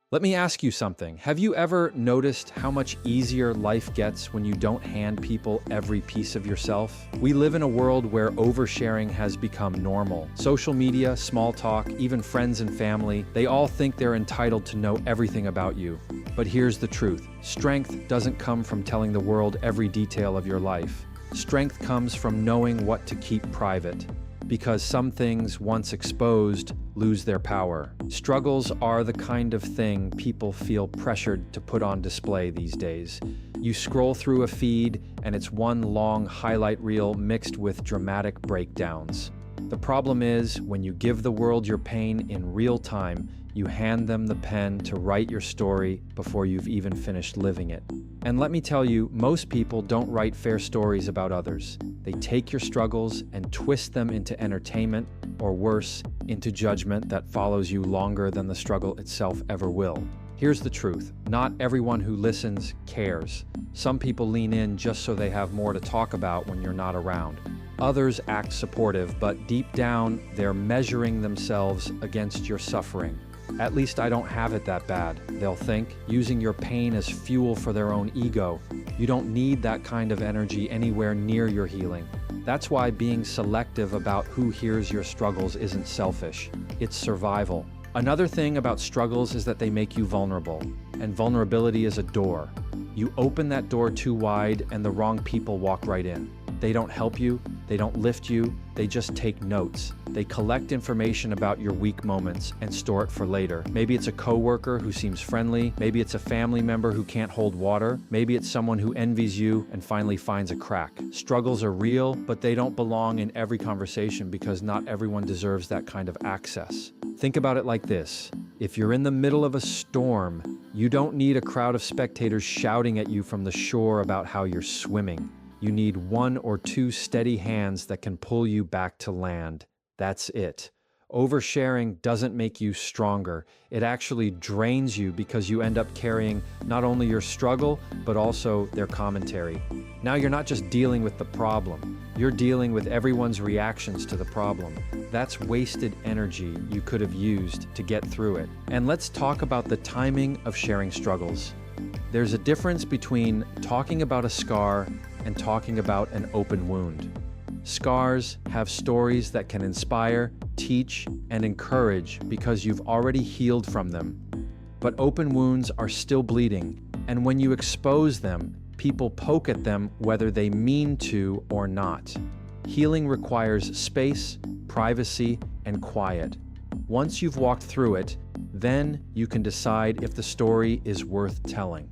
Let me ask you something. Have you ever noticed how much easier life gets when you don't hand people every piece of yourself? We live in a world where oversharing has become normal. Social media, small talk, even friends and family, they all think they're entitled to know everything about you. But here's the truth. Strength doesn't come from telling the world every detail of your life. Strength comes from knowing what to keep private. Because some things, once exposed, lose their power. Struggles are the kind of thing people feel pressured to put on display these days. You scroll through a feed, and it's one long highlight reel mixed with dramatic breakdowns. The problem is, when you give the world your pain in real time, you hand them the pen to write your story before you've even finished living it. And let me tell you, most people don't write fair stories about others. They take your struggles and twist them into entertainment, or worse, into judgment that follows you longer than the struggle itself ever will. Here's the truth. Not everyone who listens cares. Some people lean in just so they have more to talk about when you're not around. Others act supportive, but deep down, they're measuring themselves against your suffering. At least I don't have it that bad, they'll think, using your pain as fuel for their own ego. You don't need that kind of energy anywhere near your healing. That's why being selective about who hears your struggles isn't selfish. It's survival. Another thing about struggles is that they make you vulnerable, and vulnerability is a door. You open that door too wide and the wrong people walk right in. They don't help you, they don't lift you, they just take notes. They collect information about your weak moments and store it for later. Maybe it's a coworker who seems friendly, maybe it's a family member who can't hold water, maybe it's someone who envies you and finally finds a crack. Struggles are real, but they don't belong in every conversation because not everyone deserves that kind of access. Think about it like this. If you're in the middle of a storm, you don't need a crowd of spectators shouting at you from the shore about how you're swimming. You need one or two steady hands that can pull you back to land. That's it. Oversharing doesn't make you stronger. It actually drains you because you end up carrying not only your struggle, but also their commentary. Now you're not just dealing with the problem. You're dealing with everyone's reactions to the problem. That's wasted energy you could have used to get through it. And let's talk about the timing of sharing struggles. There's a difference between talking about a scar and talking about an open wound. Scars have stories that can inspire, teach, and encourage because you've already healed from them. But open wounds are still bleeding, and when you expose them, people poke at them whether they mean to or not. Healing requires space, privacy, and quiet. Once you've walked through it, then you can decide if the story is worth telling.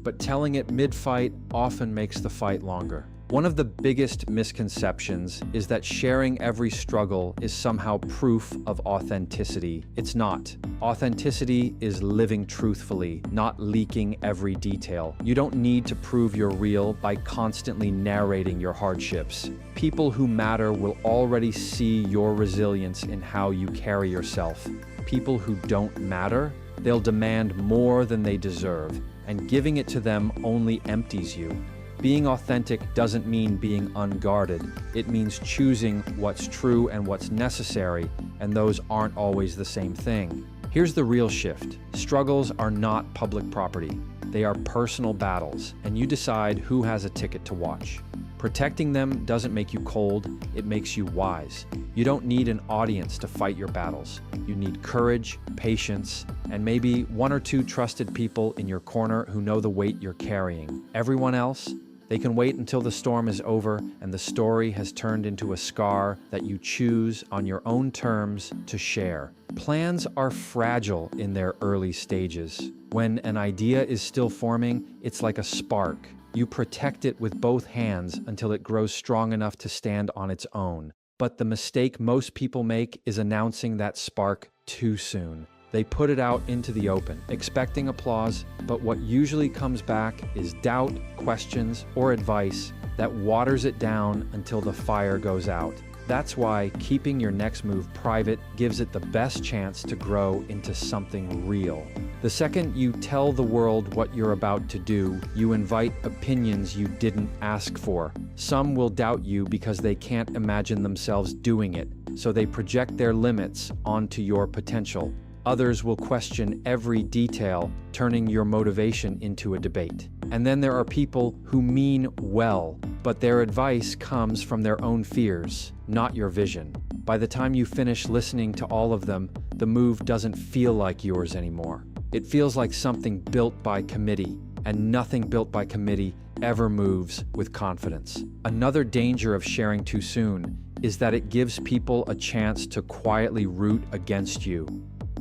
But telling it mid-fight often makes the fight longer. One of the biggest misconceptions is that sharing every struggle is somehow proof of authenticity. It's not. Authenticity is living truthfully, not leaking every detail. You don't need to prove you're real by constantly narrating your hardships. People who matter will already see your resilience in how you carry yourself. People who don't matter, they'll demand more than they deserve, and giving it to them only empties you. Being authentic doesn't mean being unguarded. It means choosing what's true and what's necessary, and those aren't always the same thing. Here's the real shift. Struggles are not public property. They are personal battles, and you decide who has a ticket to watch. Protecting them doesn't make you cold, it makes you wise. You don't need an audience to fight your battles. You need courage, patience, and maybe one or two trusted people in your corner who know the weight you're carrying. Everyone else, they can wait until the storm is over and the story has turned into a scar that you choose on your own terms to share. Plans are fragile in their early stages. When an idea is still forming, it's like a spark. You protect it with both hands until it grows strong enough to stand on its own. But the mistake most people make is announcing that spark too soon. They put it out into the open, expecting applause, but what usually comes back is doubt, questions, or advice that waters it down until the fire goes out. That's why keeping your next move private gives it the best chance to grow into something real. The second you tell the world what you're about to do, you invite opinions you didn't ask for. Some will doubt you because they can't imagine themselves doing it, so they project their limits onto your potential. Others will question every detail, turning your motivation into a debate. And then there are people who mean well, but their advice comes from their own fears, not your vision. By the time you finish listening to all of them, the move doesn't feel like yours anymore. It feels like something built by committee, and nothing built by committee ever moves with confidence. Another danger of sharing too soon is that it gives people a chance to quietly root against you.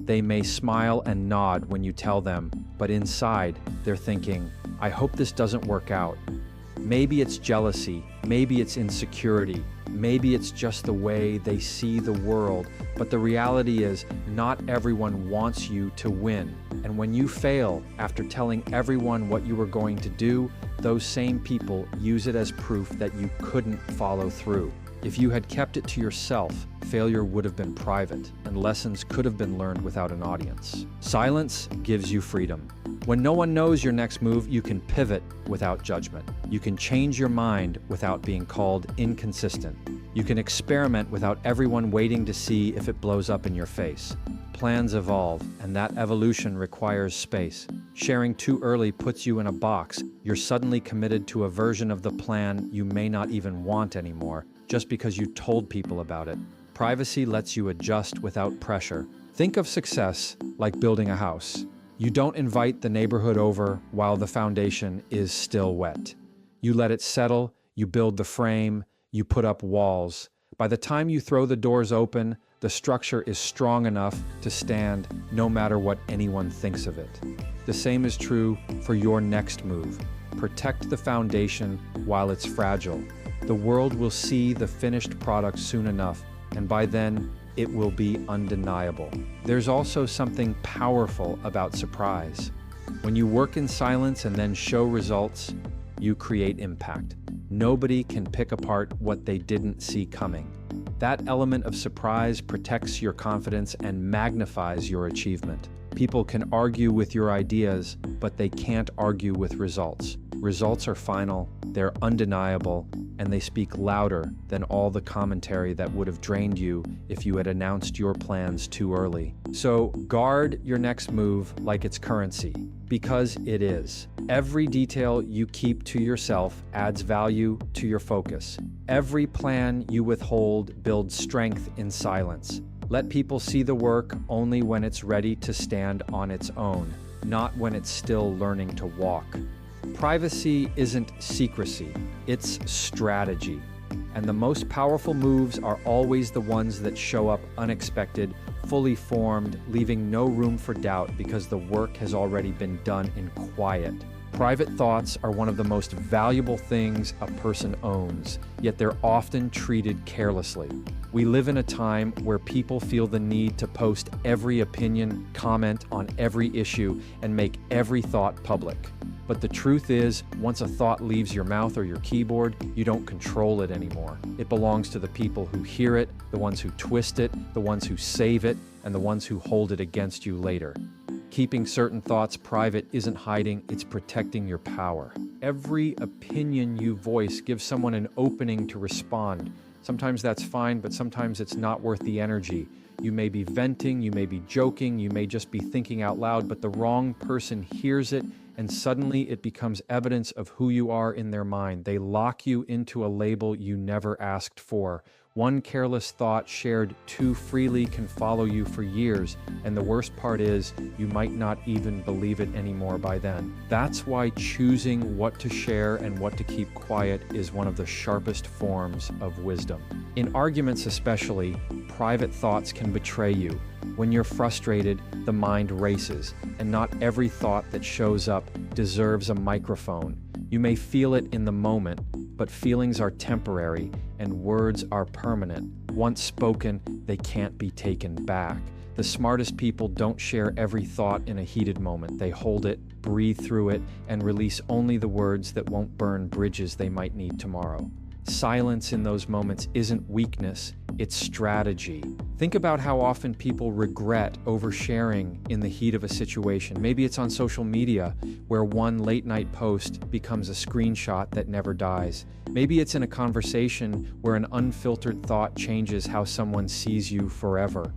They may smile and nod when you tell them, but inside, they're thinking, I hope this doesn't work out. Maybe it's jealousy, maybe it's insecurity, maybe it's just the way they see the world, but the reality is not everyone wants you to win. And when you fail after telling everyone what you were going to do, those same people use it as proof that you couldn't follow through. If you had kept it to yourself, failure would have been private, and lessons could have been learned without an audience. Silence gives you freedom. When no one knows your next move, you can pivot without judgment. You can change your mind without being called inconsistent. You can experiment without everyone waiting to see if it blows up in your face. Plans evolve, and that evolution requires space. Sharing too early puts you in a box. You're suddenly committed to a version of the plan you may not even want anymore, just because you told people about it. Privacy lets you adjust without pressure. Think of success like building a house. You don't invite the neighborhood over while the foundation is still wet. You let it settle, you build the frame, you put up walls. By the time you throw the doors open, the structure is strong enough to stand no matter what anyone thinks of it. The same is true for your next move. Protect the foundation while it's fragile. The world will see the finished product soon enough, and by then, it will be undeniable. There's also something powerful about surprise. When you work in silence and then show results, you create impact. Nobody can pick apart what they didn't see coming. That element of surprise protects your confidence and magnifies your achievement. People can argue with your ideas, but they can't argue with results. Results are final, they're undeniable, and they speak louder than all the commentary that would have drained you if you had announced your plans too early. So guard your next move like it's currency, because it is. Every detail you keep to yourself adds value to your focus. Every plan you withhold builds strength in silence. Let people see the work only when it's ready to stand on its own, not when it's still learning to walk. Privacy isn't secrecy, it's strategy. And the most powerful moves are always the ones that show up unexpected, fully formed, leaving no room for doubt because the work has already been done in quiet. Private thoughts are one of the most valuable things a person owns, yet they're often treated carelessly. We live in a time where people feel the need to post every opinion, comment on every issue, and make every thought public. But the truth is, once a thought leaves your mouth or your keyboard, you don't control it anymore. It belongs to the people who hear it, the ones who twist it, the ones who save it, and the ones who hold it against you later. Keeping certain thoughts private isn't hiding, it's protecting your power. Every opinion you voice gives someone an opening to respond. Sometimes that's fine, but sometimes it's not worth the energy. You may be venting, you may be joking, you may just be thinking out loud, but the wrong person hears it, and suddenly it becomes evidence of who you are in their mind. They lock you into a label you never asked for. One careless thought shared too freely can follow you for years, and the worst part is you might not even believe it anymore by then. That's why choosing what to share and what to keep quiet is one of the sharpest forms of wisdom. In arguments especially, private thoughts can betray you. When you're frustrated, the mind races, and not every thought that shows up deserves a microphone. You may feel it in the moment, but feelings are temporary and words are permanent. Once spoken, they can't be taken back. The smartest people don't share every thought in a heated moment. They hold it, breathe through it, and release only the words that won't burn bridges they might need tomorrow. Silence in those moments isn't weakness, it's strategy. Think about how often people regret oversharing in the heat of a situation. Maybe it's on social media, where one late-night post becomes a screenshot that never dies. Maybe it's in a conversation where an unfiltered thought changes how someone sees you forever.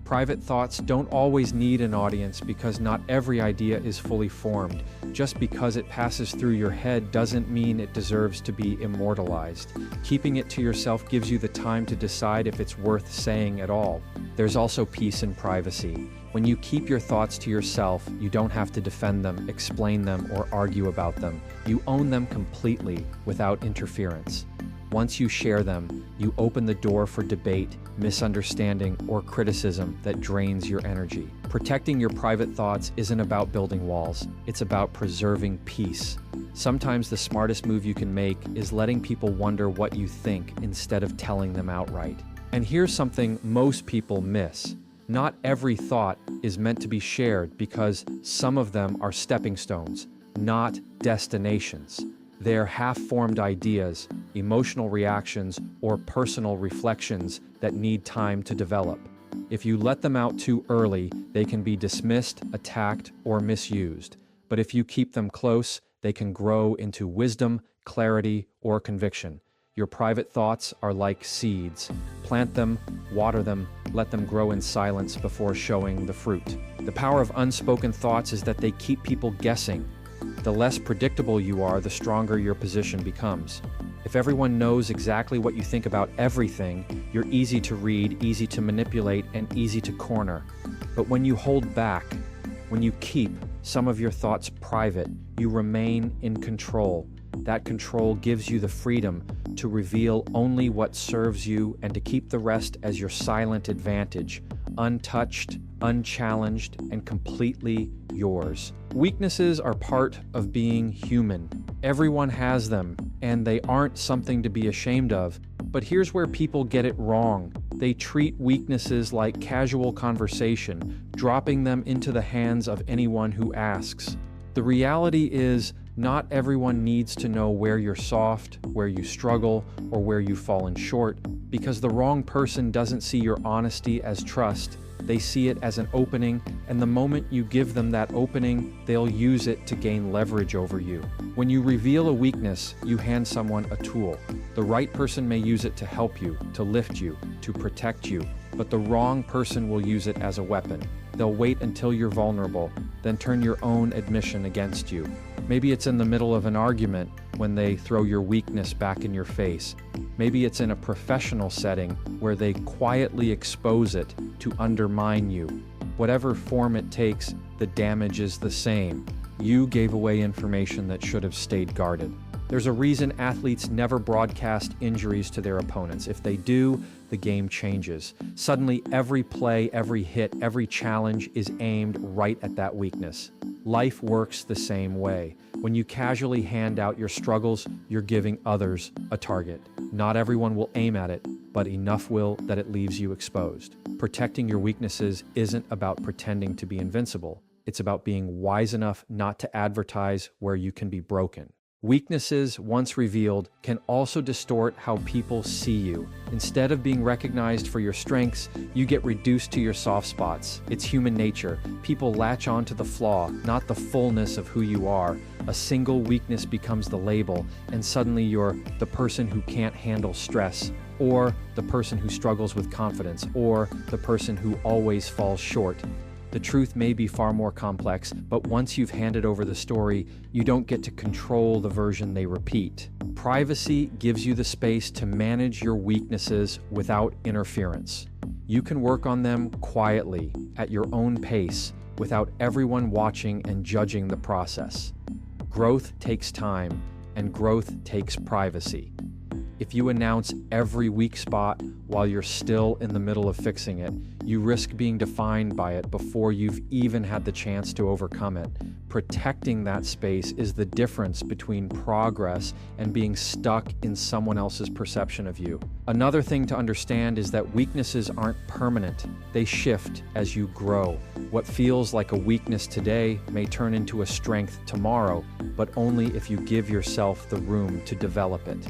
Private thoughts don't always need an audience because not every idea is fully formed. Just because it passes through your head doesn't mean it deserves to be immortalized. Keeping it to yourself gives you the time to decide if it's worth saying at all. There's also peace in privacy. When you keep your thoughts to yourself, you don't have to defend them, explain them, or argue about them. You own them completely without interference. Once you share them, you open the door for debate, misunderstanding, or criticism that drains your energy. Protecting your private thoughts isn't about building walls, it's about preserving peace. Sometimes the smartest move you can make is letting people wonder what you think instead of telling them outright. And here's something most people miss. Not every thought is meant to be shared because some of them are stepping stones, not destinations. They're half-formed ideas, emotional reactions, or personal reflections that need time to develop. If you let them out too early, they can be dismissed, attacked, or misused. But if you keep them close, they can grow into wisdom, clarity, or conviction. Your private thoughts are like seeds. Plant them, water them, let them grow in silence before showing the fruit. The power of unspoken thoughts is that they keep people guessing. The less predictable you are, the stronger your position becomes. If everyone knows exactly what you think about everything, you're easy to read, easy to manipulate, and easy to corner. But when you hold back, when you keep some of your thoughts private, you remain in control. That control gives you the freedom to reveal only what serves you and to keep the rest as your silent advantage, untouched, unchallenged, and completely yours. Weaknesses are part of being human. Everyone has them, and they aren't something to be ashamed of. But here's where people get it wrong. They treat weaknesses like casual conversation, dropping them into the hands of anyone who asks. The reality is, not everyone needs to know where you're soft, where you struggle, or where you've fallen short, because the wrong person doesn't see your honesty as trust. They see it as an opening, and the moment you give them that opening, they'll use it to gain leverage over you. When you reveal a weakness, you hand someone a tool. The right person may use it to help you, to lift you, to protect you, but the wrong person will use it as a weapon. They'll wait until you're vulnerable, then turn your own admission against you. Maybe it's in the middle of an argument when they throw your weakness back in your face. Maybe it's in a professional setting where they quietly expose it to undermine you. Whatever form it takes, the damage is the same. You gave away information that should have stayed guarded. There's a reason athletes never broadcast injuries to their opponents. If they do, the game changes. Suddenly, every play, every hit, every challenge is aimed right at that weakness. Life works the same way. When you casually hand out your struggles, you're giving others a target. Not everyone will aim at it, but enough will that it leaves you exposed. Protecting your weaknesses isn't about pretending to be invincible. It's about being wise enough not to advertise where you can be broken. Weaknesses, once revealed, can also distort how people see you. Instead of being recognized for your strengths, you get reduced to your soft spots. It's human nature. People latch on to the flaw, not the fullness of who you are. A single weakness becomes the label, and suddenly you're the person who can't handle stress, or the person who struggles with confidence, or the person who always falls short. The truth may be far more complex, but once you've handed over the story, you don't get to control the version they repeat. Privacy gives you the space to manage your weaknesses without interference. You can work on them quietly, at your own pace, without everyone watching and judging the process. Growth takes time, and growth takes privacy. If you announce every weak spot while you're still in the middle of fixing it, you risk being defined by it before you've even had the chance to overcome it. Protecting that space is the difference between progress and being stuck in someone else's perception of you. Another thing to understand is that weaknesses aren't permanent. They shift as you grow. What feels like a weakness today may turn into a strength tomorrow, but only if you give yourself the room to develop it.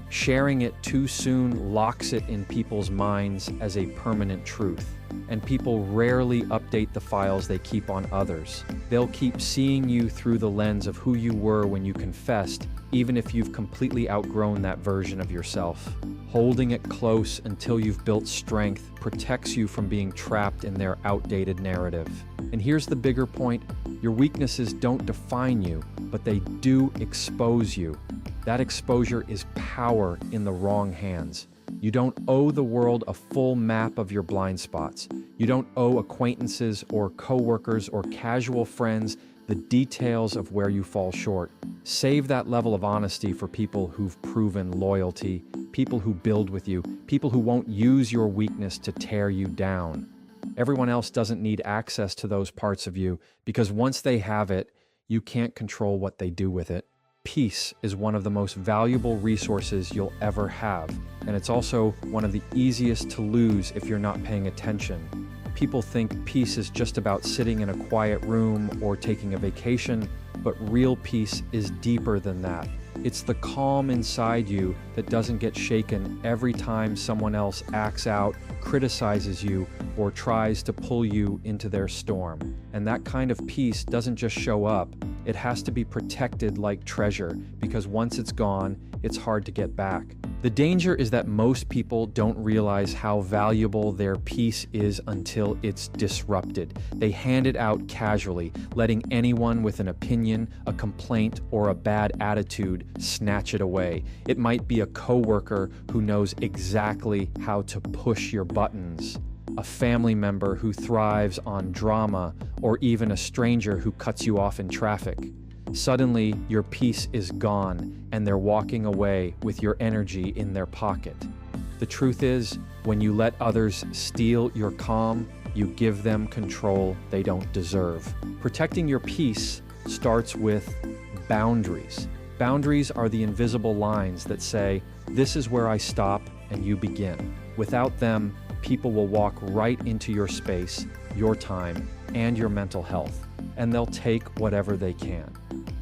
Sharing it too soon locks it in people's minds as a permanent truth. And people rarely update the files they keep on others. They'll keep seeing you through the lens of who you were when you confessed, even if you've completely outgrown that version of yourself. Holding it close until you've built strength protects you from being trapped in their outdated narrative. And here's the bigger point: your weaknesses don't define you, but they do expose you. That exposure is power in the wrong hands. You don't owe the world a full map of your blind spots. You don't owe acquaintances or coworkers or casual friends the details of where you fall short. Save that level of honesty for people who've proven loyalty, people who build with you, people who won't use your weakness to tear you down. Everyone else doesn't need access to those parts of you, because once they have it, you can't control what they do with it. Peace is one of the most valuable resources you'll ever have, and it's also one of the easiest to lose if you're not paying attention. People think peace is just about sitting in a quiet room or taking a vacation, but real peace is deeper than that. It's the calm inside you that doesn't get shaken every time someone else acts out, criticizes you, or tries to pull you into their storm. And that kind of peace doesn't just show up, it has to be protected like treasure, because once it's gone, it's hard to get back. The danger is that most people don't realize how valuable their peace is until it's disrupted. They hand it out casually, letting anyone with an opinion, a complaint, or a bad attitude snatch it away. It might be a coworker who knows exactly how to push your buttons, a family member who thrives on drama, or even a stranger who cuts you off in traffic. Suddenly, your peace is gone, and they're walking away with your energy in their pocket. The truth is, when you let others steal your calm, you give them control they don't deserve. Protecting your peace starts with boundaries. Boundaries are the invisible lines that say, this is where I stop and you begin. Without them, people will walk right into your space, your time, and your mental health, and they'll take whatever they can.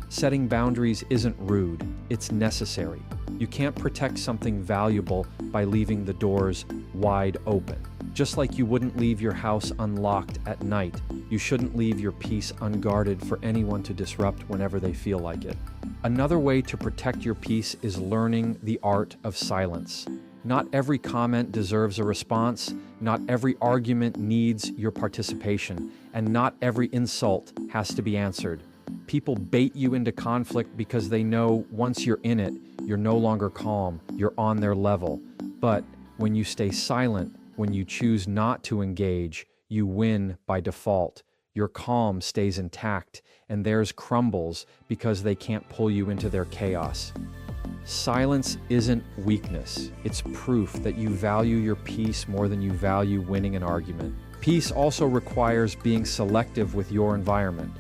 Setting boundaries isn't rude, it's necessary. You can't protect something valuable by leaving the doors wide open. Just like you wouldn't leave your house unlocked at night, you shouldn't leave your peace unguarded for anyone to disrupt whenever they feel like it. Another way to protect your peace is learning the art of silence. Not every comment deserves a response, not every argument needs your participation, and not every insult has to be answered. People bait you into conflict because they know once you're in it, you're no longer calm, you're on their level. But when you stay silent, when you choose not to engage, you win by default. Your calm stays intact, and theirs crumbles because they can't pull you into their chaos. Silence isn't weakness. It's proof that you value your peace more than you value winning an argument. Peace also requires being selective with your environment.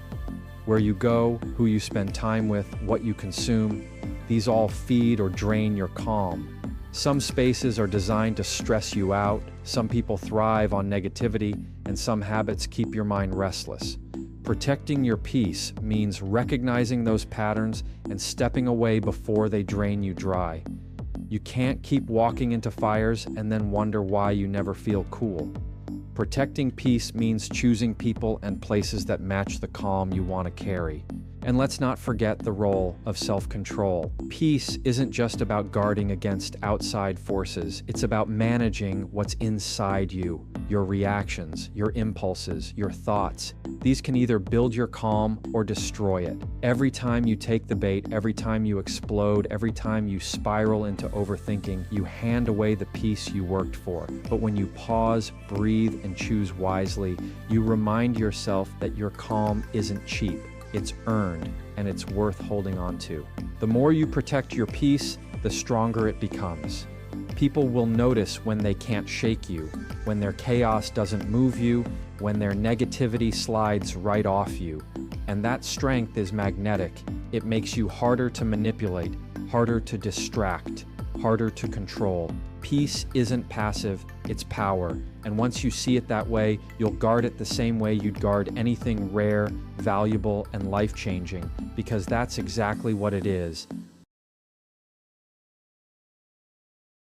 Where you go, who you spend time with, what you consume, these all feed or drain your calm. Some spaces are designed to stress you out, some people thrive on negativity, and some habits keep your mind restless. Protecting your peace means recognizing those patterns and stepping away before they drain you dry. You can't keep walking into fires and then wonder why you never feel cool. Protecting peace means choosing people and places that match the calm you want to carry. And let's not forget the role of self-control. Peace isn't just about guarding against outside forces. It's about managing what's inside you, your reactions, your impulses, your thoughts. These can either build your calm or destroy it. Every time you take the bait, every time you explode, every time you spiral into overthinking, you hand away the peace you worked for. But when you pause, breathe, and choose wisely, you remind yourself that your calm isn't cheap. It's earned, and it's worth holding on to. The more you protect your peace, the stronger it becomes. People will notice when they can't shake you, when their chaos doesn't move you, when their negativity slides right off you. And that strength is magnetic. It makes you harder to manipulate, harder to distract, harder to control. Peace isn't passive, it's power. And once you see it that way, you'll guard it the same way you'd guard anything rare, valuable, and life-changing, because that's exactly what it is,